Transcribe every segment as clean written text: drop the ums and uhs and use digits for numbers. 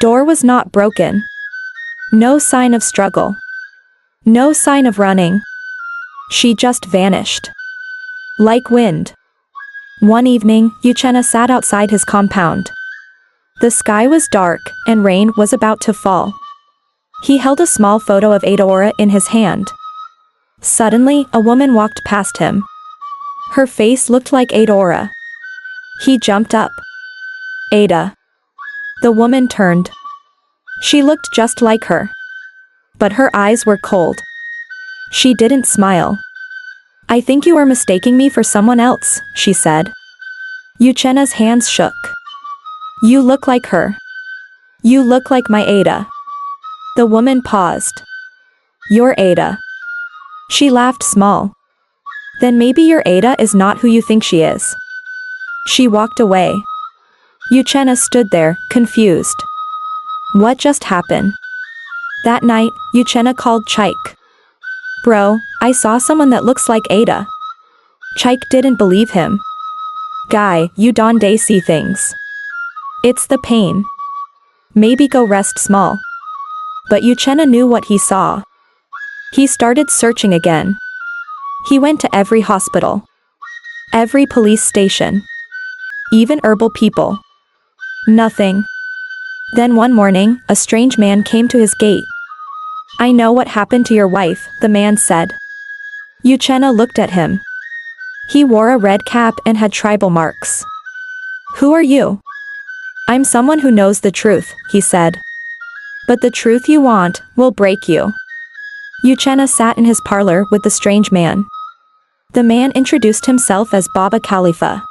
Door was not broken. No sign of struggle. No sign of running. She just vanished. Like wind. One evening, Uchenna sat outside his compound. The sky was dark, and rain was about to fall. He held a small photo of Adaora in his hand. Suddenly, a woman walked past him. Her face looked like Adaora. He jumped up. Ada. The woman turned. She looked just like her. But her eyes were cold. She didn't smile. I think you are mistaking me for someone else, she said. Uchenna's hands shook. You look like her. You look like my Ada. The woman paused. Your Ada. She laughed small. Then maybe your Ada is not who you think she is. She walked away. Uchenna stood there, confused. What just happened? That night, Uchenna called Chike. Bro, I saw someone that looks like Ada. Chike didn't believe him. Guy, you don't see things. It's the pain. Maybe go rest small. But Uchenna knew what he saw. He started searching again. He went to every hospital. Every police station. Even herbal people. Nothing. Then one morning, a strange man came to his gate. I know what happened to your wife, the man said. Uchenna looked at him. He wore a red cap and had tribal marks. Who are you? I'm someone who knows the truth, he said. But the truth you want will break you. Uchenna sat in his parlor with the strange man. The man introduced himself as Baba Khalifa.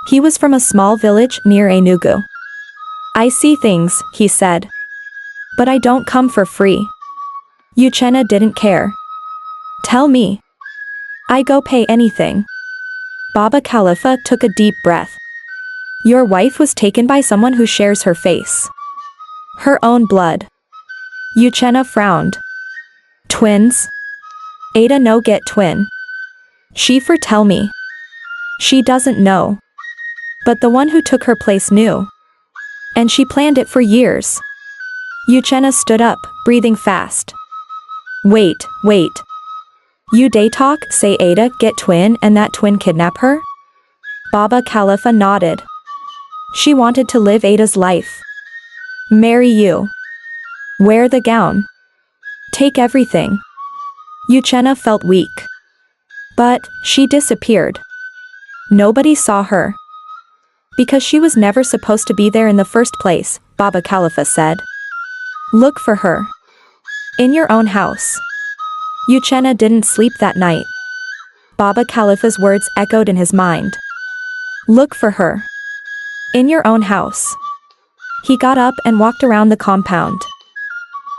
He was from a small village near Enugu. I see things, he said. But I don't come for free. Uchenna didn't care. Tell me. I go pay anything. Baba Khalifa took a deep breath. Your wife was taken by someone who shares her face. Her own blood. Uchenna frowned. Twins? Ada no get twin. She for tell me. She doesn't know. But the one who took her place knew. And she planned it for years. Uchenna stood up, breathing fast. Wait. You day talk say Ada get twin and that twin kidnap her? Baba Khalifa nodded. She wanted to live Ada's life. Marry you. Wear the gown. Take everything. Uchenna felt weak. But she disappeared. Nobody saw her. Because she was never supposed to be there in the first place, Baba Khalifa said. Look for her. In your own house. Uchenna didn't sleep that night. Baba Khalifa's words echoed in his mind. Look for her. In your own house. He got up and walked around the compound.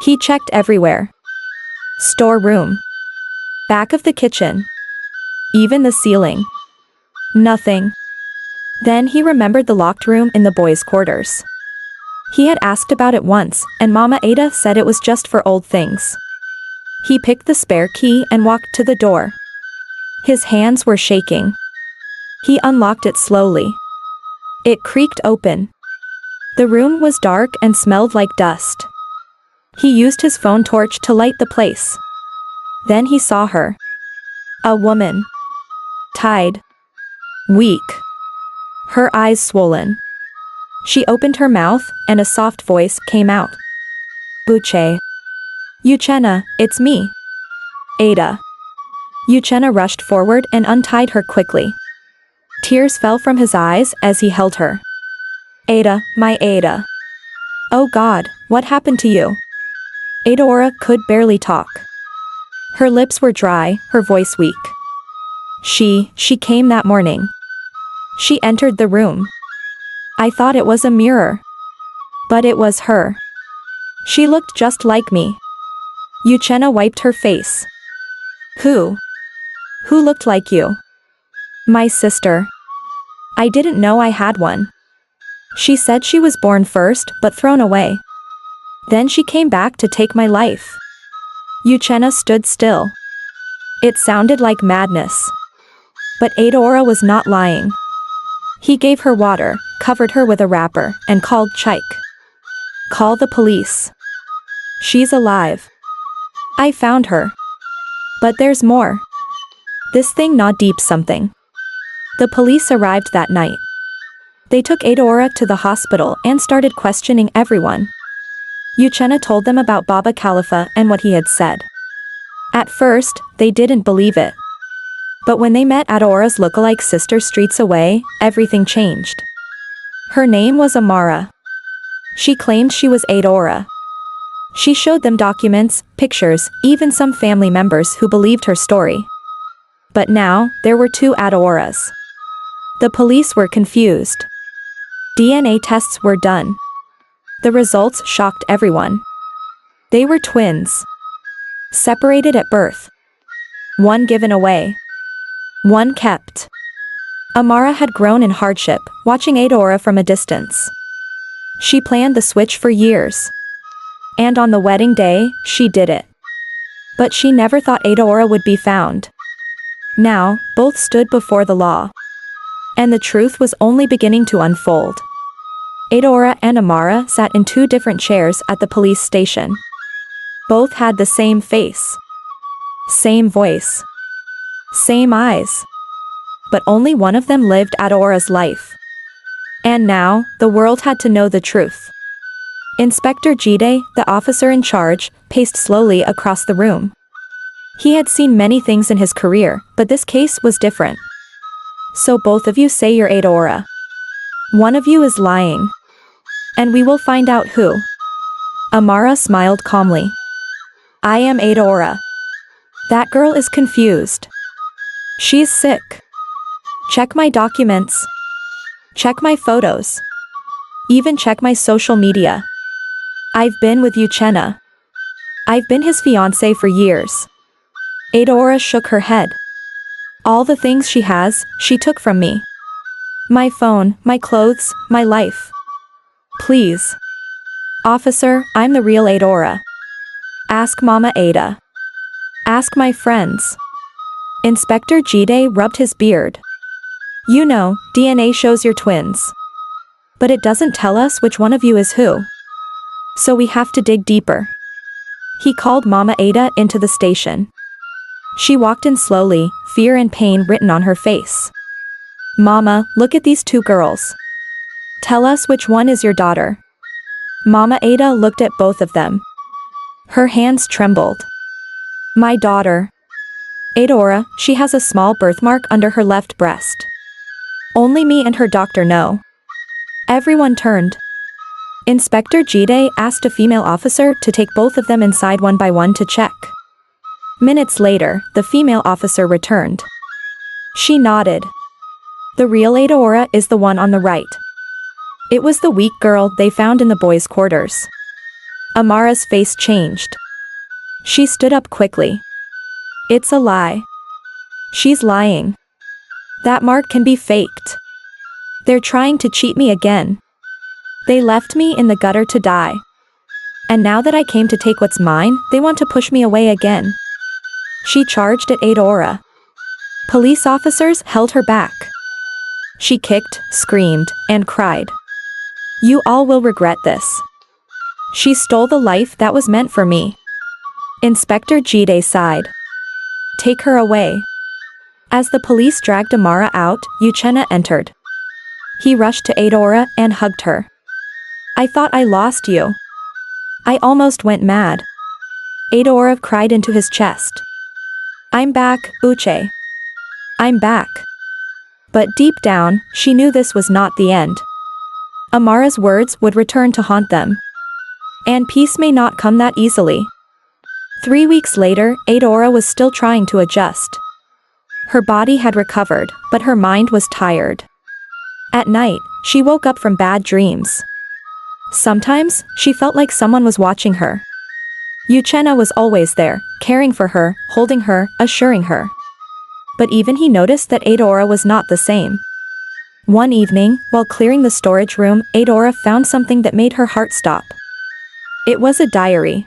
He checked everywhere. Storeroom. Back of the kitchen. Even the ceiling. Nothing. Then he remembered the locked room in the boys' quarters. He had asked about it once, and Mama Ada said it was just for old things. He picked the spare key and walked to the door. His hands were shaking. He unlocked it slowly. It creaked open. The room was dark and smelled like dust. He used his phone torch to light the place. Then he saw her. A woman. Tied. Weak. Her eyes swollen. She opened her mouth, and a soft voice came out. Buche. Uchenna, it's me. Ada. Uchenna rushed forward and untied her quickly. Tears fell from his eyes as he held her. Ada, my Ada. Oh God, what happened to you? Adaora could barely talk. Her lips were dry, her voice weak. She came that morning. She entered the room. I thought it was a mirror. But it was her. She looked just like me. Uchenna wiped her face. Who? Who looked like you? My sister. I didn't know I had one. She said she was born first but thrown away. Then she came back to take my life. Uchenna stood still. It sounded like madness. But Adaora was not lying. He gave her water, covered her with a wrapper, and called Chike. Call the police. She's alive. I found her. But there's more. This thing gnawed deep something. The police arrived that night. They took Adora to the hospital and started questioning everyone. Uchenna told them about Baba Khalifa and what he had said. At first, they didn't believe it. But when they met Adora's lookalike sister streets away, everything changed. Her name was Amara. She claimed she was Adora. She showed them documents, pictures, even some family members who believed her story. But now, there were two Adoras. The police were confused. DNA tests were done. The results shocked everyone. They were twins. Separated at birth. One given away. One kept. Amara had grown in hardship, watching Adora from a distance. She planned the switch for years. And on the wedding day, she did it. But she never thought Adora would be found. Now, both stood before the law. And the truth was only beginning to unfold. Adora and Amara sat in two different chairs at the police station. Both had the same face. Same voice. Same eyes. But only one of them lived Adora's life. And now, the world had to know the truth. Inspector Jide, the officer in charge, paced slowly across the room. He had seen many things in his career, but this case was different. So both of you say you're Adora. One of you is lying. And we will find out who. Amara smiled calmly. I am Adora. That girl is confused. She's sick. Check my documents. Check my photos. Even check my social media. I've been with Uchenna. I've been his fiancé for years. Adora shook her head. All the things she has, she took from me. My phone, my clothes, my life. Please. Officer, I'm the real Adora. Ask Mama Ada. Ask my friends. Inspector Jide rubbed his beard. You know, DNA shows you're twins. But it doesn't tell us which one of you is who. So we have to dig deeper. He called Mama Ada into the station. She walked in slowly, fear and pain written on her face. Mama, look at these two girls. Tell us which one is your daughter. Mama Ada looked at both of them. Her hands trembled. My daughter. Adora, she has a small birthmark under her left breast. Only me and her doctor know. Everyone turned. Inspector Jide asked a female officer to take both of them inside one by one to check. Minutes later, the female officer returned. She nodded. The real Adora is the one on the right. It was the weak girl they found in the boys' quarters. Amara's face changed. She stood up quickly. It's a lie. She's lying. That mark can be faked. They're trying to cheat me again. They left me in the gutter to die. And now that I came to take what's mine, they want to push me away again. She charged at Adora. Police officers held her back. She kicked, screamed, and cried. You all will regret this. She stole the life that was meant for me. Inspector Jide sighed. Take her away. As the police dragged Amara out, Uchenna entered. He rushed to Adora and hugged her. I thought I lost you. I almost went mad. Adora cried into his chest. I'm back, Uche. I'm back. But deep down, she knew this was not the end. Amara's words would return to haunt them. And peace may not come that easily. 3 weeks later, Adora was still trying to adjust. Her body had recovered, but her mind was tired. At night, she woke up from bad dreams. Sometimes, she felt like someone was watching her. Uchenna was always there, caring for her, holding her, assuring her. But even he noticed that Adora was not the same. One evening, while clearing the storage room, Adora found something that made her heart stop. It was a diary.